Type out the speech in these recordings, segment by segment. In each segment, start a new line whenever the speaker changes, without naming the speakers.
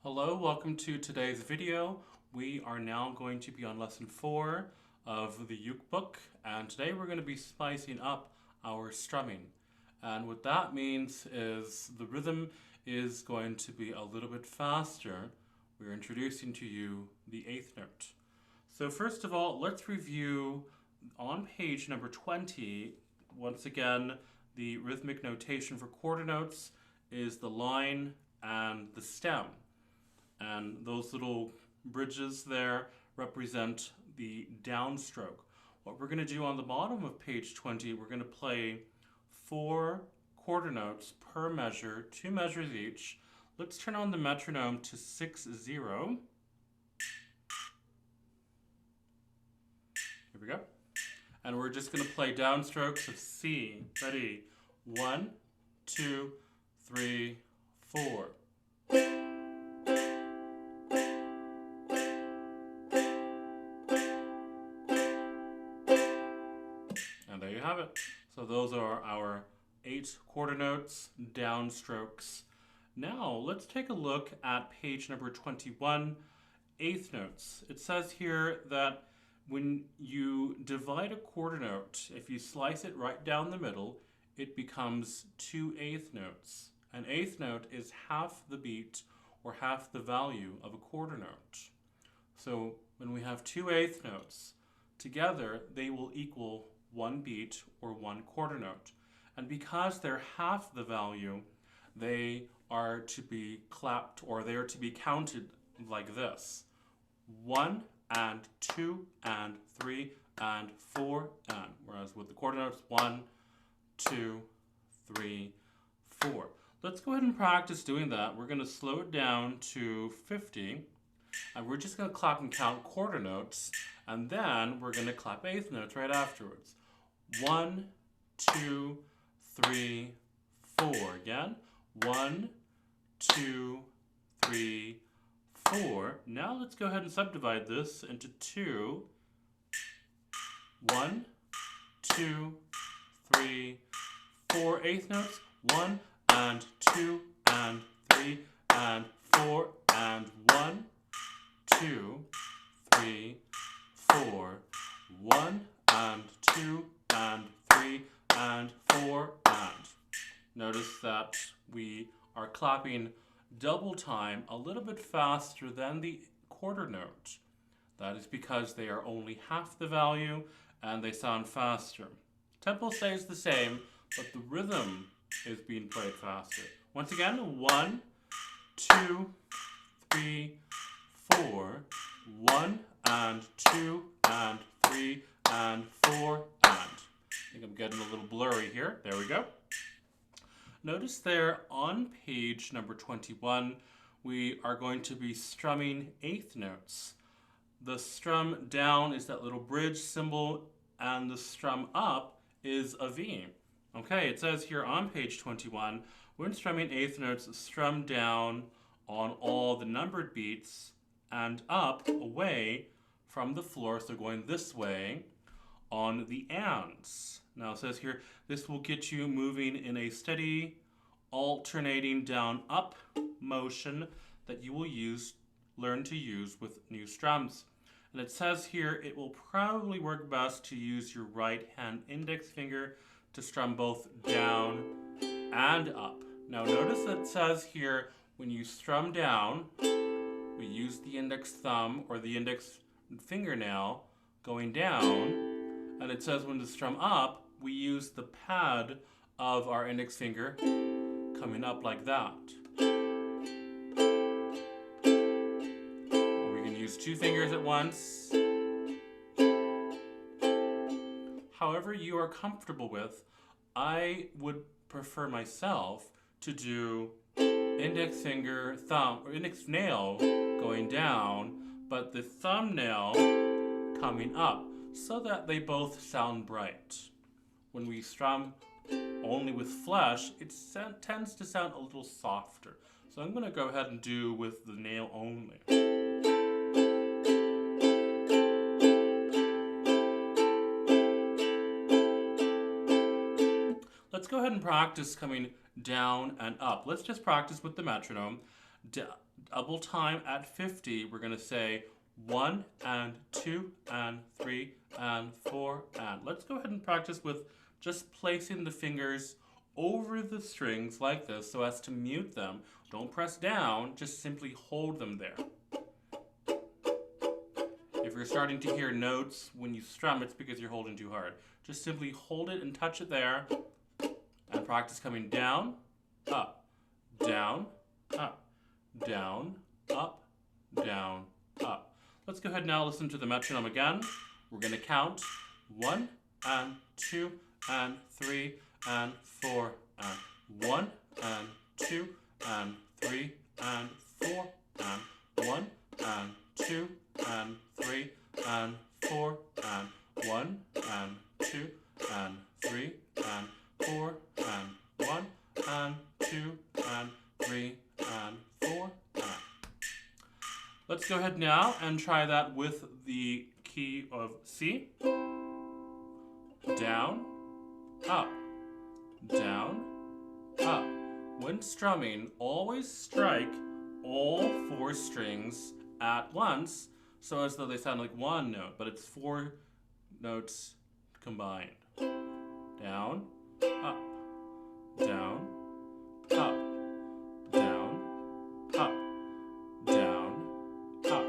Hello, welcome to today's video. We are now going to be on lesson 4 of the uke book, and today we're going to be spicing up our strumming. And what that means is the rhythm is going to be a little bit faster. We're introducing to you the 8th note. So first of all, let's review on page number 20. Once again, the rhythmic notation for quarter notes is the line and the stem. And those little bridges there represent the downstroke. What we're going to do on the bottom of page 20, we're going to play 4 quarter notes per measure, 2 measures each. Let's turn on the metronome to 6/0. Here we go. And we're just going to play downstrokes of C. Ready? 1, 2, 3, 4. And there you have it. So those are our 8 quarter notes, downstrokes. Now let's take a look at page number 21, 8th notes. It says here that when you divide a quarter note, if you slice it right down the middle, it becomes 2 8th notes. An 8th note is half the beat or half the value of a quarter note. So when we have 2 8th notes, together they will equal 1 beat or 1 quarter note. And because they're half the value, they are to be clapped, or they are to be counted like this. 1 and 2 and 3 and 4 and. Whereas with the quarter notes, 1, 2, 3, 4. Let's go ahead and practice doing that. We're going to slow it down to 50. And we're just going to clap and count quarter notes. And then we're going to clap 8th notes right afterwards. 1, 2, 3, 4. Again. 1, 2, 3, 4. Now let's go ahead and subdivide this into 2. 1, 2, 3, 4 8th notes. 1 and 2 and 3 and 4 and 1, 2, 3, 4. 1 and 2 and 3 and 4 and. Notice that we are clapping double time a little bit faster than the quarter note. That is because they are only half the value and they sound faster. Tempo stays the same, but the rhythm is being played faster. Once again, 1, 2, 3, 4. 1 and 2 and 3 and 4 and. I think I'm getting a little blurry here. There we go. Notice there on page number 21, we are going to be strumming 8th notes. The strum down is that little bridge symbol, and the strum up is a V. Okay, it says here on page 21, when strumming 8th notes, strum down on all the numbered beats and up away from the floor, so going this way on the ands. Now it says here, this will get you moving in a steady, alternating down-up motion that you will learn to use with new strums. And it says here, it will probably work best to use your right hand index finger to strum both down and up. Now notice that it says here, when you strum down, we use the index thumb or the index fingernail going down. And it says when to strum up, we use the pad of our index finger coming up like that. Or we can use 2 fingers at once. However you are comfortable with. I would prefer myself to do index finger, thumb, or index nail going down, but the thumbnail coming up, so that they both sound bright. When we strum only with flesh, it tends to sound a little softer. So I'm going to go ahead and do with the nail only. Let's go ahead and practice coming down and up. Let's just practice with the metronome. double time at 50, we're going to say 1 and 2 and 3 and 4 and. Let's go ahead and practice with just placing the fingers over the strings like this so as to mute them. Don't press down, just simply hold them there. If you're starting to hear notes when you strum, it's because you're holding too hard. Just simply hold it and touch it there and practice coming down, up, down, up, down, up, down, up. Let's go ahead now, listen to the metronome again. We're going to count 1 and 2 and 3 and 4 and 1 and 2 and 3 and 4 and 1 and 2 and 3 and 4 and 1 and 2 and 3 and 4 and 1 and 2 and 3 and 4 and. Let's go ahead now and try that with the key of C. Down, up, down, up. When strumming, always strike all 4 strings at once so as though they sound like one note, but it's 4 notes combined. Down, up, down, up, down, up, down, up.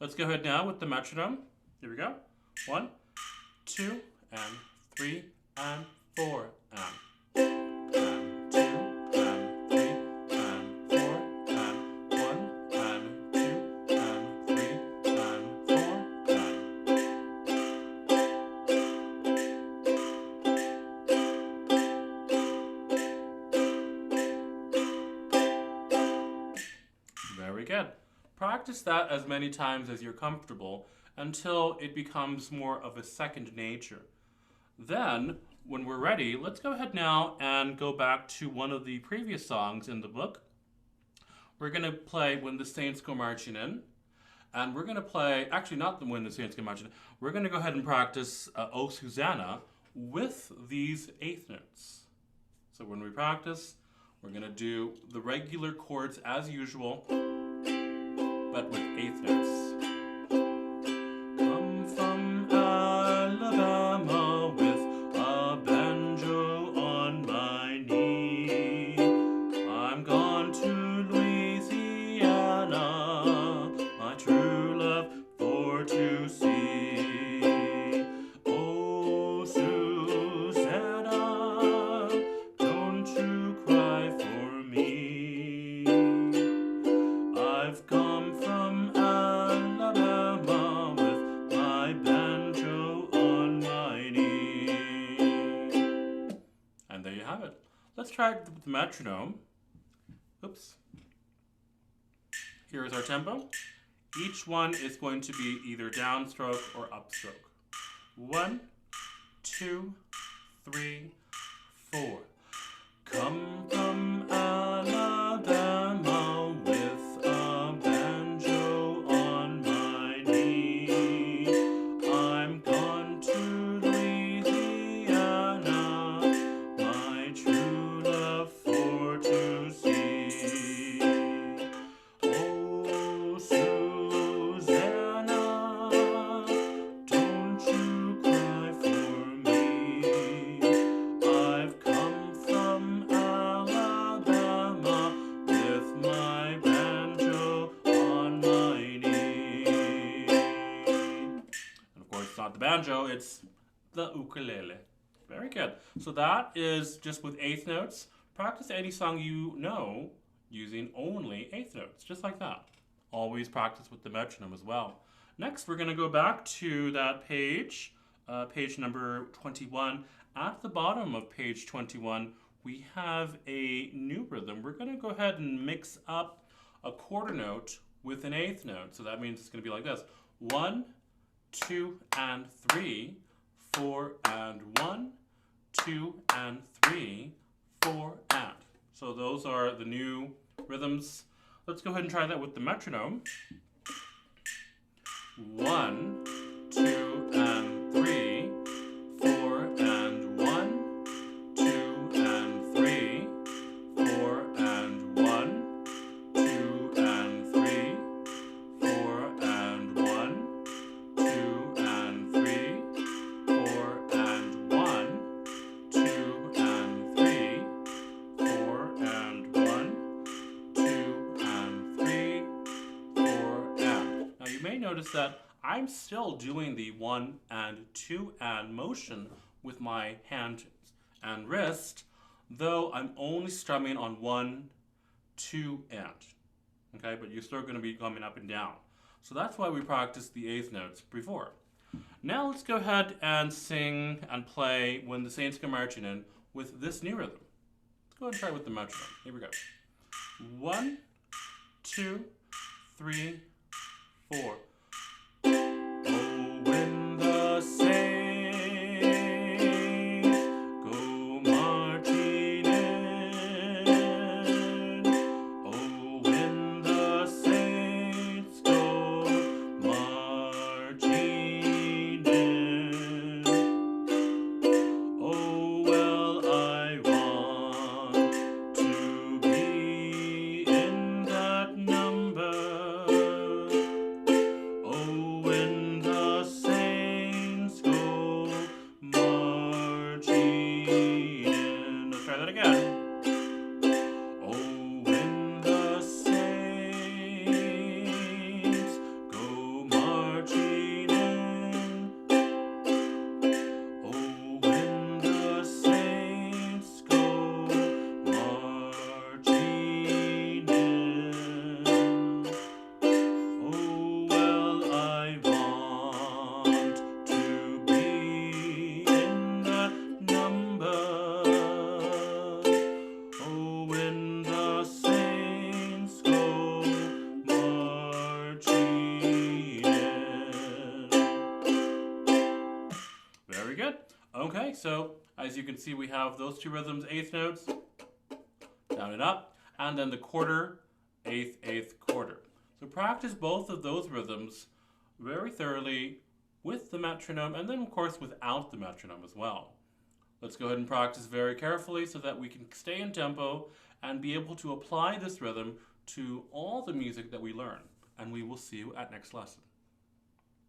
Let's go ahead now with the metronome. Here we go. 1, 2, and 3, and 4, and 2, and 3, and 4, and 1, and 2, and 3, and 4, and. Very good. Practice that as many times as you're comfortable until it becomes more of a second nature. Then, when we're ready, let's go ahead now and go back to one of the previous songs in the book. We're going to play When the Saints Go Marching In. And we're going to play, actually not the When the Saints Go Marching In, we're going to go ahead and practice O Susanna with these 8th notes. So when we practice, we're going to do the regular chords as usual, but with 8th notes. Come from Alabama with a banjo on my knee. I'm gone to Louisiana, my true love for to see. Oh, Susanna, don't you cry for me. I've come from Alabama with my banjo on my knee. And there you have it. Let's try it with the metronome. Oops. Here is our tempo. Each one is going to be either downstroke or upstroke. 1, 2, 3, 4. Come from Alabama with a banjo on my knee. I'm gone to Louisiana, my true love for to see. Oh, Susanna, don't you cry for me. I've come from Alabama with my banjo on my knee. And of course, it's not the banjo, it's the ukulele. Very good. So that is just with 8th notes. Practice any song you know using only 8th notes, just like that. Always practice with the metronome as well. Next, we're going to go back to that page, page number 21. At the bottom of page 21, we have a new rhythm. We're going to go ahead and mix up a quarter note with an 8th note. So that means it's going to be like this. 1, 2, and 3, 4, and 1, 2, and 3, 4, and. So those are the new rhythms. Let's go ahead and try that with the metronome. 1, 2, and 3, 4, and 1, 2, and 3, 4, and 1, 2, you may notice that I'm still doing the 1 and 2 and motion with my hand and wrist, though I'm only strumming on 1, 2, and. Okay, but you're still going to be coming up and down. So that's why we practiced the eighth notes before. Now let's go ahead and sing and play When the Saints Come Marching In with this new rhythm. Let's go ahead and try with the metronome. Here we go. 1, 2, 3, 4. Oh, when the saints go marching in. Oh, when the saints go marching in. Oh, well, I want to be in that number. Oh, when the saints go marching in. Let's try that again. Oh, when the saints go marching in. Oh, when the saints go marching in. Oh, well, I want to be in that number. Oh, when the saints go marching in. Very good. Okay, so as you can see, we have those two rhythms, eighth notes, down and up, and then the quarter, eighth, quarter. So practice both of those rhythms very thoroughly with the metronome, and then of course without the metronome as well. Let's go ahead and practice very carefully so that we can stay in tempo and be able to apply this rhythm to all the music that we learn. And we will see you at next lesson.